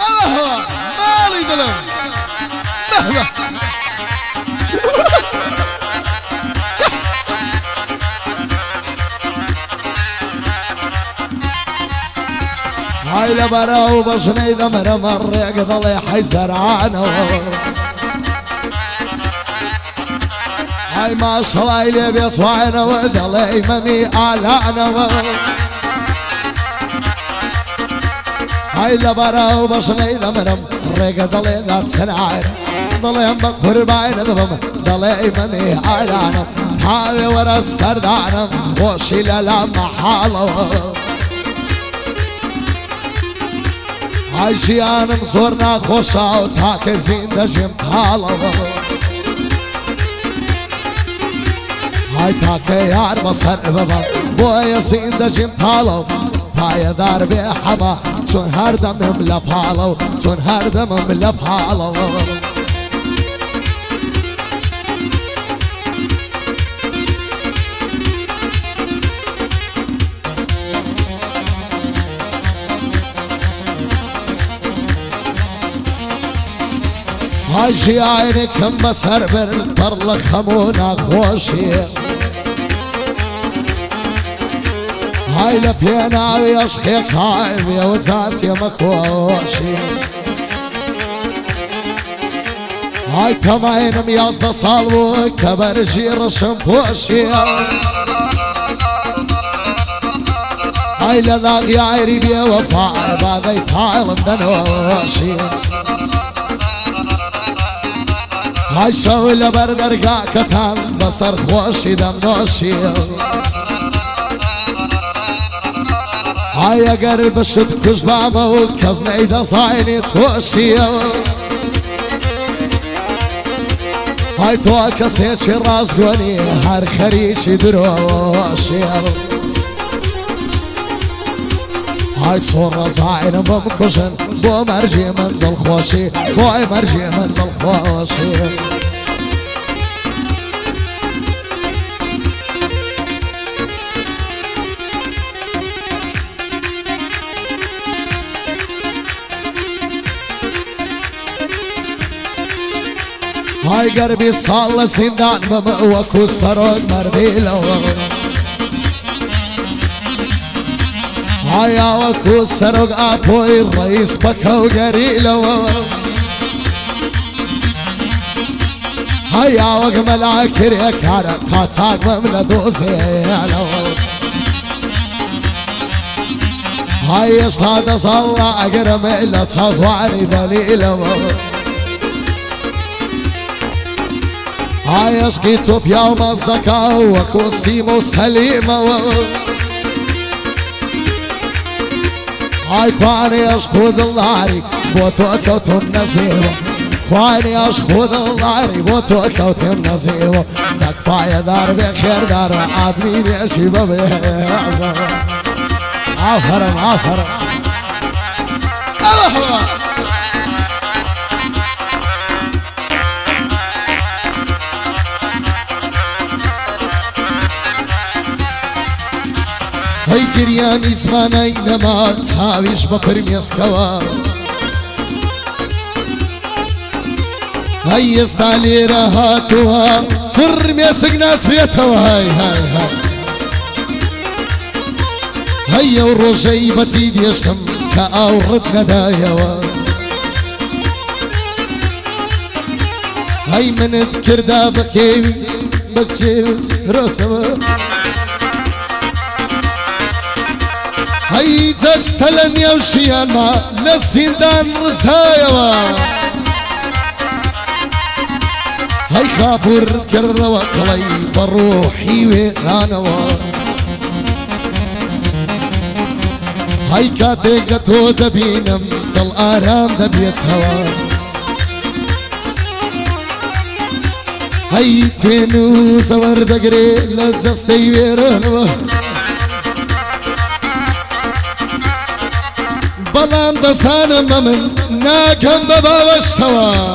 الله مالي دلم مهلا هاي لبرا وبشني دمر مرق ضلي حيسر عنه هاي ما شاء الله اللي بيصوعنا ودلي مني اعلانه هاي لبرا وبشني دمر مرق ضلي ذات سنعين ضلي يمك قرباين ذبم ضلي مني اعلانه هاي ورا السردانه خوشي للا محاله هاي شيان مزورنا خوشا وتاك زين دجم تالا هاي تاك يار بصر بابا بويا زين دجم تالا هاي دار بحما تون هردم ملبحالا تون هردم ملبحالا هاي شيعيني كم بسر بالطرلق خمونا خوشي هاي لبينا ويشخي قايم يا وزات يا مكوشي هاي كماين ميازد صالو كبرجي رشم بوشي هاي لذاق يا عريبي وفاء بعد يفعل مدنوشي هاي شاول بردرقا كتان بصر خوشي دم نوشي هاي قرب شد كشبامه وكزني دا صايني توشي هاي توكا سيتشي راس قوني هار خريشي دروشي هاي صورة زاين بمكشن بو مرجي من دل خوشي بوي مرجي من دل خوشي هاي قربي صال سندان بمقوكو سروق مرديلو هاي وكو سروق ابوي الرئيس بكو قريلو هاي وق ملاكر يا كارا قاصاق مملا دوزيلو هاي اشهد صلى اقرم الا تصواري دليلو هاي اشقي توبيا ومصدقا وكو سيمو سليمة هاي خواني اشقو ذلاري بوتو كوتو النزيوة خواني اشقو ذلاري بوتو كوتو النزيوة تكفاية دار بخير دار عادمين يا شباب عفرم عفرم الله هاي كرياني زماني نما تساويش بفرميس كوا هاي يزدالي رهاتوها فرميس ناس ريتوا هاي هاي هاي هاي وروجي بتزيد يشكم كأورد ندايوا هاي من اذكر دابكي بتجيز رسمه هاي تستلن يا وشيانا للزندان رزايوا هاي خابور كرة وقلي بروحي ويغانوا هاي كاتيقتو دبينم دل آرام دبيت هوا هاي توينو زور دقري لجستي ويرانوا بلان دسانا ممن ناكم ببا واشتوا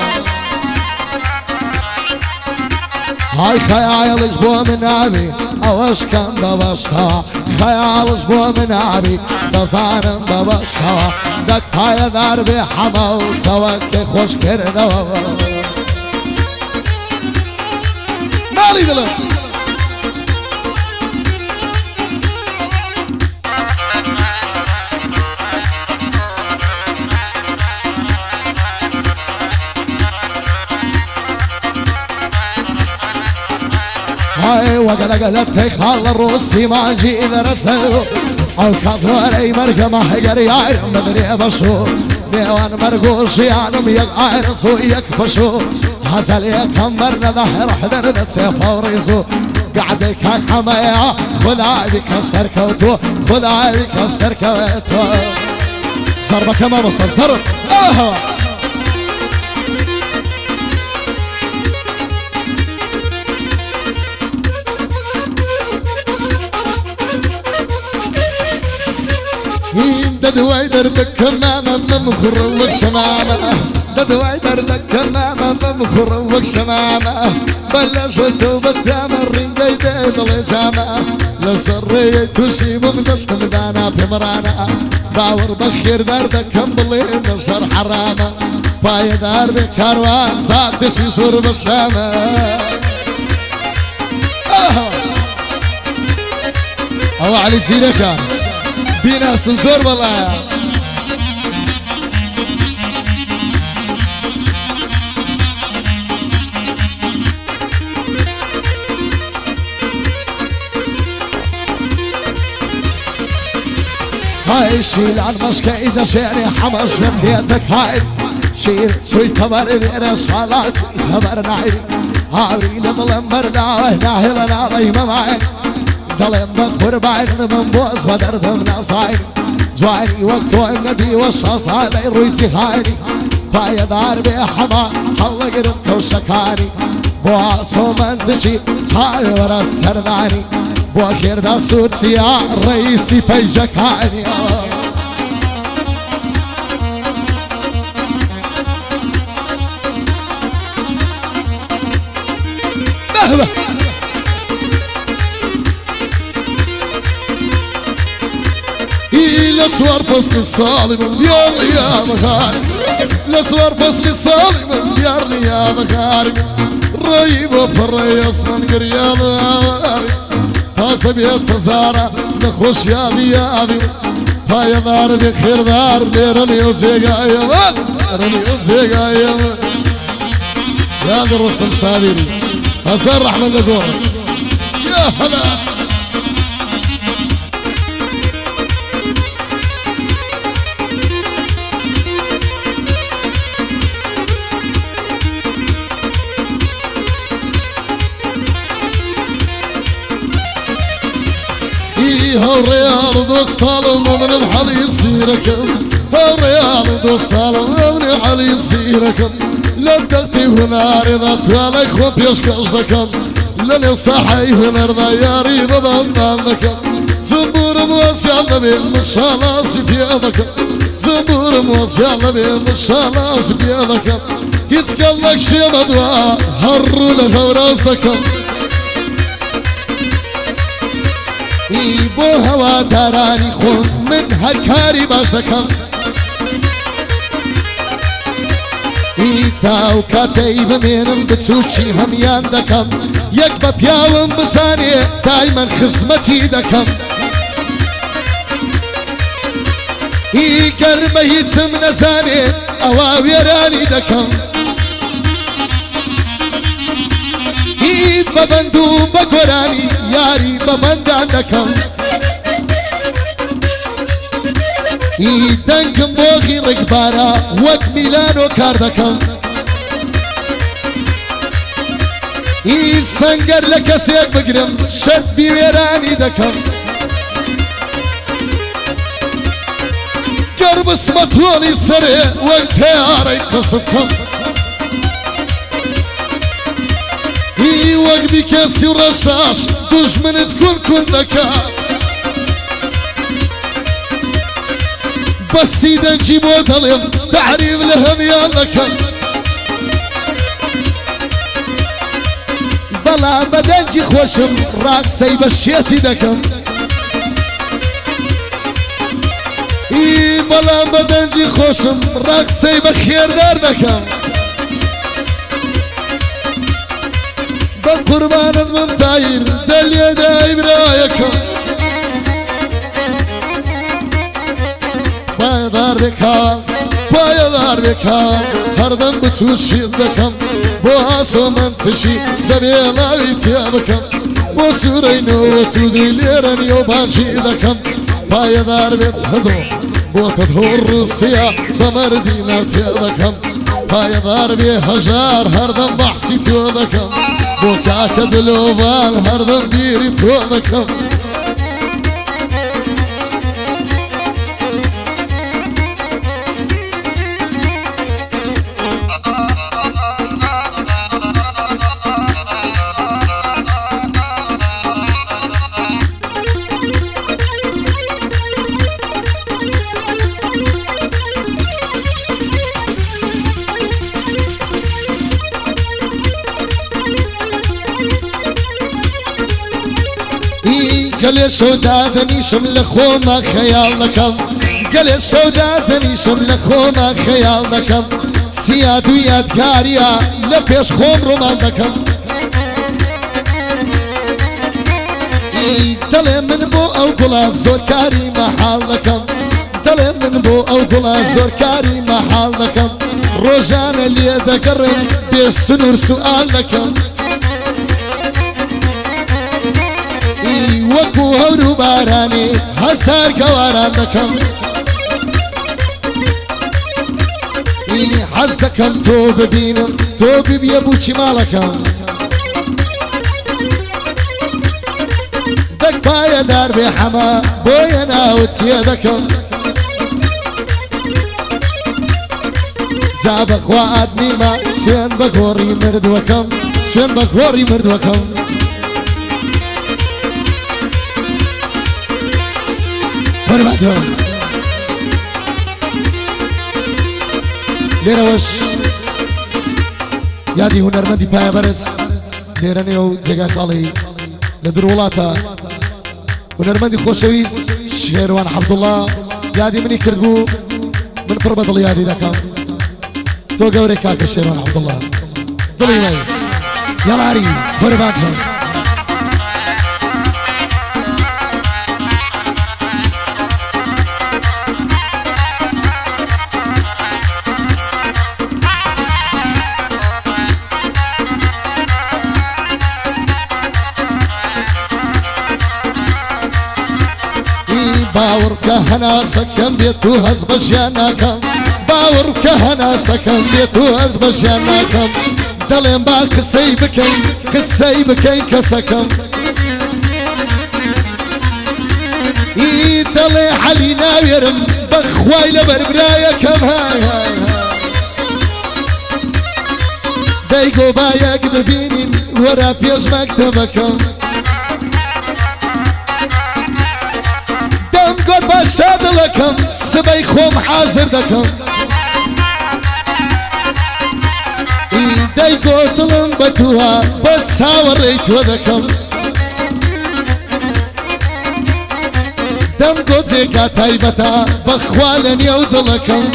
هاي خيالش بو من عبي اوش كان دبشتها خيالش بو من عبي دزانم دبشتها دك هاي دربي حما وتوكي خوش كرده مالي دلم هاي وقلقلتك خال الروسي ما جي إذا رسلو أو كاطوري مرقى ما حقر يعير مدري بشو ديوان مرقوش يعنم يقعير سو يكبشو هزل يكمرنا ظهر حذرنا سيفا وريزو قعدك حمايا خذا بكسر كوتو خذا بكسر كوتو ضربك ما بسط الضرب ددواي دردك كمامة ممخر وشمامة ددواي دردك كمامة ممخر وشمامة بلشت وبتامر رنجي ديد الجامة لسرية تشي ممزفت مدانا بمرانا باور بخير دردك كمبلي نصر حرامة باي دار بكاروان ساتشي سور بالشامة أو علي سيركا بينا سنسور والله هاي شيل عن مشكة إذا شيري حمش نسيتك هاي شيل سوي تمر ذيرش حالات تمر نعيري هاوري لظلم بردا وهنا هلنا ضيمة معي ظلم بقربان من بوز ودرد من أصاير جواني وقتو ندي والشخص هذا يرويتي هايني باي دار بحما حلق رمك وشكاني بواسو منتشي هاي ورا السرداني بوكير دا صورتي يا رئيسي بيجكاني مهبة لصور فصل الصالم ديارني يا مخارج لصور فصل الصالم ديارني يا مخارج ريب وفريص من قريال حسب يتزارع نخش يا ديابي هاي دار بخير دار ديرني وزيقا يا رني وزيقا يا الرسم سابيري حسن رحمة لقور يا هلا هالريال دوستالم من الحل يصيركم هالريال دوستالم من الحل يصيركم لا تغتي هنا رضا توالك خوب يشكشتكم لن يصحي هنا رضا يا ريب بمضانكم زنبور موسيا نبي مشالا سبيادكم زنبور موسيا نبي مشالا سبيادكم يتكلك شي مدوا هرو لخورازدكم بو هوا دارانی خون من هر کاری باش دکم تا و کاتی بمینم بچوچی همیان دکم یک با پیاوم بزانی دایما خزمتی دکم گرمه هیچم نزانی اوا ویرانی دکم ببندو بگورانی یاری بمندان دکم دنگم بوغی رقبارا وک میلانو کار دکم سنگر لکسیک بگرم شرط بیویرانی دکم گرب اسمتونی سره وک تیاری قصب کم وقت بكاسي ورشاش دشمن تكون كل ذكاء بس إذا نجيبو ظلم تعريف لهم يا ذكاء بەڵام بەدەنجی خۆشم ڕاکسەی بە شێتی دەکەم بەڵام بەدەنجی خۆشم ڕاکسەی بە خێردار دەکەم بە قوربانت من تایر دەلێدای برایەکەم پایەدار بێکام پایەدار بێکام هەردەم بچوو شیت دەکەم بۆ هاسۆ من پشی دەبێ لاوی تێ بکەم بۆ سوورەی نەوەت و دوی لێرە نیۆ بانشی دەکەم پایەدار بێت هەدۆ بۆتە هۆڕ ڕوسیا بە مەردی ناو تێ دەکەم پایەدار بێ هەژار هەردەم بەحسی تۆ دەکەم بۆ کاکە دلۆڤان هەردەم بیری تۆ دەکەم گەلێ شەودا دەنیشم لە خۆمە خەیاڵ دەکەم گەلێ شەودا دەنیشم لە خۆمە خەیاڵ دەکەم سیاد و یادگاریە لە پێش خۆم ڕۆمان دەکەم دەڵێ من بۆ ئەو گوڵە زۆر کاری مەحاڵ دەکەم دەڵێ من بۆ ئەو گوڵە زۆر کاری مەحاڵ دەکەم ڕۆژانە لێ دەگەڕێم بێ سنوور سوئال دەکەم وەکو هەور و بارانی هەسار گەواران دەکەم حەز دەکەم تۆ ببینم تۆ ببیە بووچی ماڵەکەم دەک پایەدار بێ حەما بۆیە ناوت تێ دەکەم جا بەخوا ئادمیمە سوێن بە گۆڕی مردووەکەم سوێن بە گۆڕی مردووەکەم هەرمەتۆ لێرەوەش یادی هونەرمەندی پایەبەرز لێرە نێو جێگا کاڵی لە دوور وڵاتە هونەرمەندی خۆشەویست شێروان عەبدوڵڵا یادی منی کرد بوو من پڕ بە دڵ یادی دەکەم تۆ گەورەی کاکە شێروان عەبدوڵڵا دڵی وەی یاڵاری هەرمەتۆ باور کە هەناسەکەم بێت و هەز بە ژیان ناکەم باور کە هەناسەکەم بێت و هەز بە ژیان ناکەم دەڵێم با قسەی بکەین کەسەکەم دەڵێ حەلی ناوێرم بەخوای لە بەربرایەکەم دەیگۆ بایەک ببینین وەرا پێش مەکتەبەکەم گۆت باشا دڵەکەم سبەی خۆم حازر دەکەم دەیگۆ دڵم بە تووە بە چاوەڕێی تۆ دەکەم دەم گۆ جێگا تایبەتە بەخوا لە نێو دڵەکەم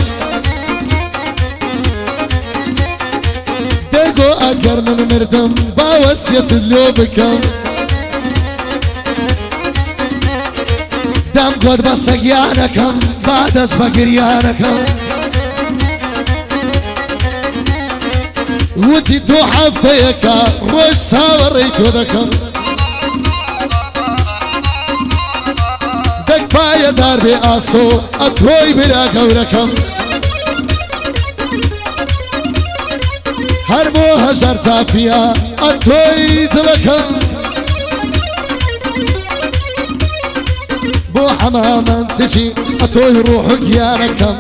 دەیگۆ ئەگەر من مردم باوەسیەتت لێ بکەم دەم گۆت بە سەگیانەکەم با دەست بە گریانەکەم وتی تۆ هەفتەیەکە ڕۆژ چاوەڕێی تۆ دەکەم دەک پایەدار بێ ئاسۆ ئەتۆی برا گەورەکەم هەر بۆ هەژار چافیە ئەتۆی دڵەکەم بۆ حەمامەن تچی ئەتۆی ڕۆح و گیانەکەم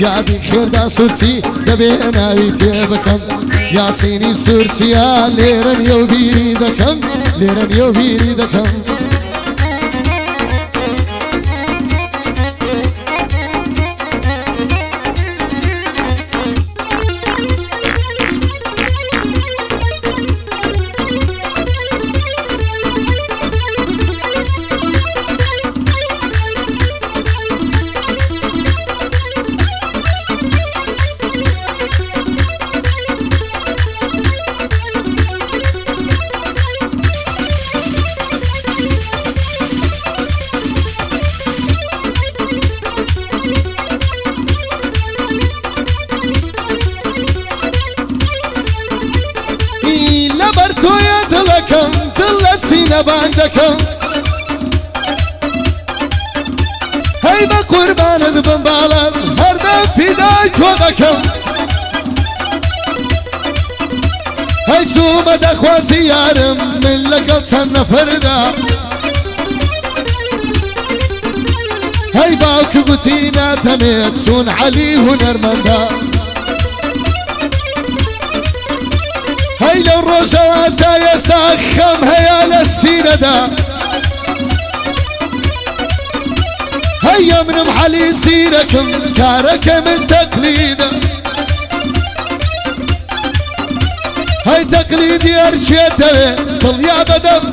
یادی خێردا سوورچی دەبێ ناوی تێ بکەم یاسینی سوورچیە لێرە نیە و بیری دەکەم لێرە نیە و بیری دەکەم سینە بان دەکەم هەی بە قوربانت بم باڵم هەردەم فیدای تۆ دەکەم هەی چوومە دەخوازی یارم من لەگەڵ چەند نەفەردا هەی باوکە گوتی ناتەمێت چوون عەلی هونەرمەندە هەی لەو ڕۆژەوە تا ئێستا خەم هەیە لە سینەدا هەیە منم عەلی زیرەکم کارەکە من تەقلیدە هەی تەقلیدی هەرچێتەوێ دڵیا بەدەم